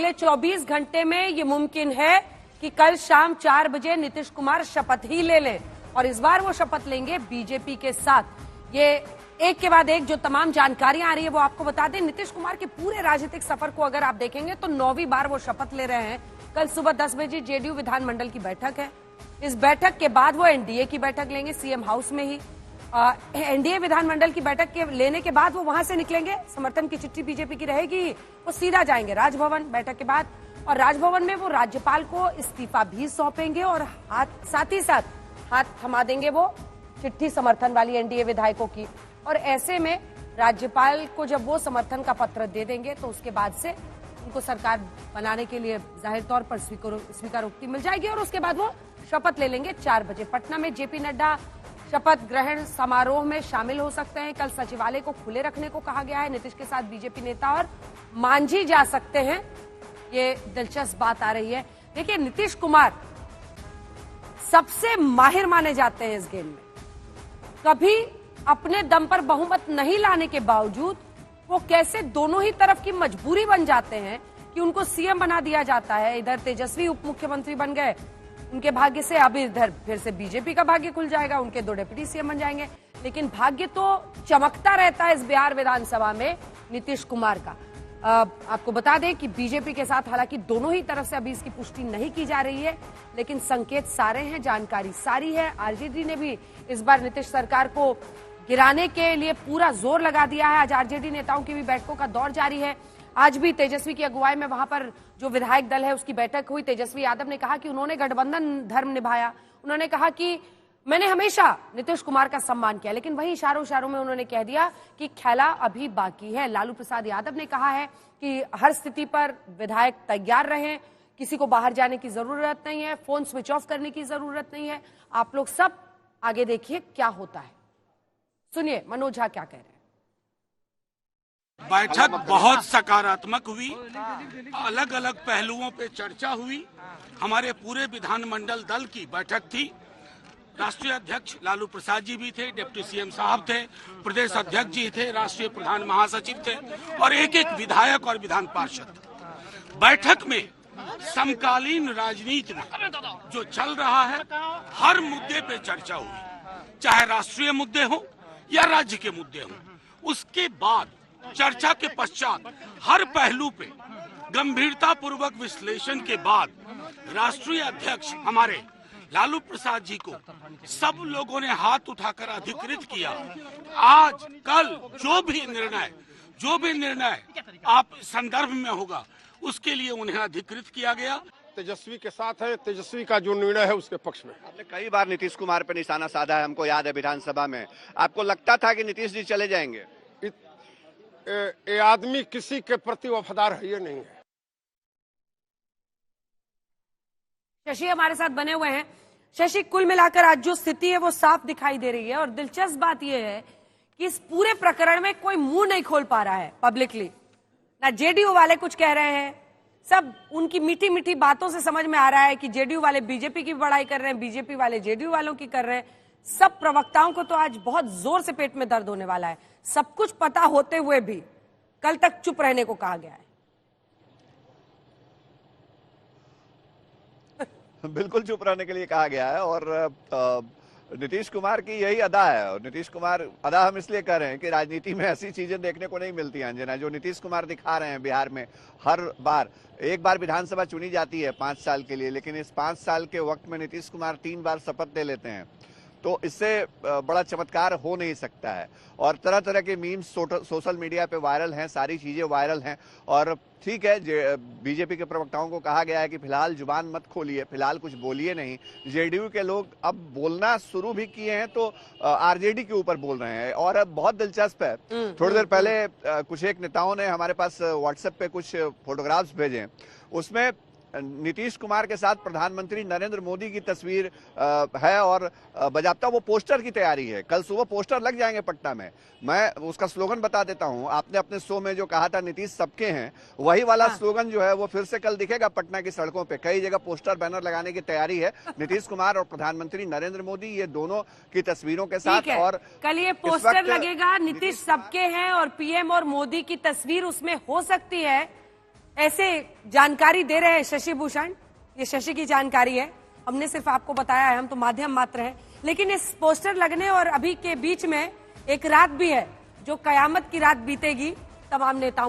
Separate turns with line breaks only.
अगले 24 घंटे में ये मुमकिन है कि कल शाम 4 बजे नीतीश कुमार शपथ ही ले लें, और इस बार वो शपथ लेंगे बीजेपी के साथ। ये एक के बाद एक जो तमाम जानकारियां आ रही है वो आपको बता दें। नीतीश कुमार के पूरे राजनीतिक सफर को अगर आप देखेंगे तो 9वीं बार वो शपथ ले रहे हैं। कल सुबह 10 बजे जेडीयू विधानमंडल की बैठक है। इस बैठक के बाद वो एनडीए की बैठक लेंगे सीएम हाउस में ही। एनडीए विधानमंडल की बैठक के लेने के बाद वो वहां से निकलेंगे, समर्थन की चिट्ठी बीजेपी की रहेगी, वो सीधा जाएंगे राजभवन बैठक के बाद, और राजभवन में वो राज्यपाल को इस्तीफा भी सौंपेंगे और साथ ही साथ हाथ थमा देंगे वो चिट्ठी समर्थन वाली एनडीए विधायकों की। और ऐसे में राज्यपाल को जब वो समर्थन का पत्र दे देंगे तो उसके बाद से उनको सरकार बनाने के लिए जाहिर तौर पर स्वीकारोक्ति मिल जाएगी, और उसके बाद वो शपथ ले लेंगे 4 बजे। पटना में जेपी नड्डा शपथ ग्रहण समारोह में शामिल हो सकते हैं। कल सचिवालय को खुले रखने को कहा गया है। नीतीश के साथ बीजेपी नेता और मांझी जा सकते हैं, ये दिलचस्प बात आ रही है। देखिए, नीतीश कुमार सबसे माहिर माने जाते हैं इस गेम में। कभी अपने दम पर बहुमत नहीं लाने के बावजूद वो कैसे दोनों ही तरफ की मजबूरी बन जाते हैं कि उनको सीएम बना दिया जाता है। इधर तेजस्वी उप मुख्यमंत्री बन गए, उनके भाग्य से अब इधर फिर से बीजेपी का भाग्य खुल जाएगा, उनके 2 डिप्टी सीएम बन जाएंगे। लेकिन भाग्य तो चमकता रहता है इस बिहार विधानसभा में नीतीश कुमार का। आपको बता दें कि बीजेपी के साथ हालांकि दोनों ही तरफ से अभी इसकी पुष्टि नहीं की जा रही है, लेकिन संकेत सारे हैं, जानकारी सारी है। आरजेडी ने भी इस बार नीतीश सरकार को गिराने के लिए पूरा जोर लगा दिया है। आज आरजेडी नेताओं की भी बैठकों का दौर जारी है। आज भी तेजस्वी की अगुवाई में वहां पर जो विधायक दल है उसकी बैठक हुई। तेजस्वी यादव ने कहा कि उन्होंने गठबंधन धर्म निभाया। उन्होंने कहा कि मैंने हमेशा नीतीश कुमार का सम्मान किया, लेकिन वही इशारों में उन्होंने कह दिया कि खेला अभी बाकी है। लालू प्रसाद यादव ने कहा है कि हर स्थिति पर विधायक तैयार रहें, किसी को बाहर जाने की जरूरत नहीं है, फोन स्विच ऑफ करने की जरूरत नहीं है। आप लोग सब आगे देखिए क्या होता है। सुनिए मनोज झा क्या कह रहे हैं।
बैठक बहुत सकारात्मक हुई, अलग अलग पहलुओं पे चर्चा हुई। हमारे पूरे विधानमंडल दल की बैठक थी। राष्ट्रीय अध्यक्ष लालू प्रसाद जी भी थे, डिप्टी सीएम साहब थे, प्रदेश अध्यक्ष जी थे, राष्ट्रीय प्रधान महासचिव थे और एक विधायक और विधान पार्षद। बैठक में समकालीन राजनीति में जो चल रहा है हर मुद्दे पे चर्चा हुई, चाहे राष्ट्रीय मुद्दे हो या राज्य के मुद्दे हो। उसके बाद चर्चा के पश्चात हर पहलू पे गंभीरता पूर्वक विश्लेषण के बाद राष्ट्रीय अध्यक्ष हमारे लालू प्रसाद जी को सब लोगों ने हाथ उठाकर अधिकृत किया। आज कल जो भी निर्णय आप संदर्भ में होगा उसके लिए उन्हें अधिकृत किया गया।
तेजस्वी के साथ है, तेजस्वी का जो निर्णय है उसके पक्ष में।
आपने कई बार नीतीश कुमार पर निशाना साधा है, हमको याद है विधानसभा में। आपको लगता था कि नीतीश जी चले जाएंगे?
ये आदमी किसी के प्रति वफादार है, ये नहीं है।
शशि हमारे साथ बने हुए हैं। शशि, कुल मिलाकर आज जो स्थिति है वो साफ दिखाई दे रही है, और दिलचस्प बात यह है कि इस पूरे प्रकरण में कोई मुंह नहीं खोल पा रहा है पब्लिकली। ना जेडीयू वाले कुछ कह रहे हैं, सब उनकी मीठी मीठी बातों से समझ में आ रहा है कि जेडीयू वाले बीजेपी की बड़ाई कर रहे हैं, बीजेपी वाले जेडीयू वालों की कर रहे हैं। सब प्रवक्ताओं को तो आज बहुत जोर से पेट में दर्द होने वाला है। सब कुछ पता होते हुए भी कल तक चुप रहने को कहा गया है।
बिल्कुल चुप रहने के लिए कहा गया है, और नीतीश कुमार की यही अदा है। और नीतीश कुमार अदा हम इसलिए कह रहे हैं कि राजनीति में ऐसी चीजें देखने को नहीं मिलती हैं अंजना, जो नीतीश कुमार दिखा रहे हैं बिहार में। हर बार एक बार विधानसभा चुनी जाती है 5 साल के लिए, लेकिन इस 5 साल के वक्त में नीतीश कुमार 3 बार शपथ ले लेते हैं। तो इससे बड़ा चमत्कार हो नहीं सकता है। और तरह तरह के मीम्स सोशल मीडिया पे वायरल हैं, सारी चीजें वायरल हैं। और ठीक है, बीजेपी के प्रवक्ताओं को कहा गया है कि फिलहाल जुबान मत खोलिए, फिलहाल कुछ बोलिए नहीं। जेडीयू के लोग अब बोलना शुरू भी किए हैं, तो आरजेडी के ऊपर बोल रहे हैं। और अब बहुत दिलचस्प है, थोड़ी देर पहले कुछ एक नेताओं ने हमारे पास व्हाट्सएप पे कुछ फोटोग्राफ्स भेजे, उसमें नीतीश कुमार के साथ प्रधानमंत्री नरेंद्र मोदी की तस्वीर है, और बजाबता वो पोस्टर की तैयारी है। कल सुबह पोस्टर लग जाएंगे पटना में। मैं उसका स्लोगन बता देता हूं। आपने अपने शो में जो कहा था नीतीश सबके हैं, वही वाला स्लोगन जो है वो फिर से कल दिखेगा पटना की सड़कों पे। कई जगह पोस्टर बैनर लगाने की तैयारी है। नीतीश कुमार और प्रधानमंत्री नरेंद्र मोदी, ये दोनों की तस्वीरों के साथ। और
कल ये पोस्टर लगेगा, नीतीश सबके हैं और पीएम और मोदी की तस्वीर उसमें हो सकती है। ऐसे जानकारी दे रहे हैं शशि भूषण, ये शशि की जानकारी है, हमने सिर्फ आपको बताया है, हम तो माध्यम मात्र हैं। लेकिन इस पोस्टर लगने और अभी के बीच में एक रात भी है जो कयामत की रात बीतेगी तमाम नेताओं पर।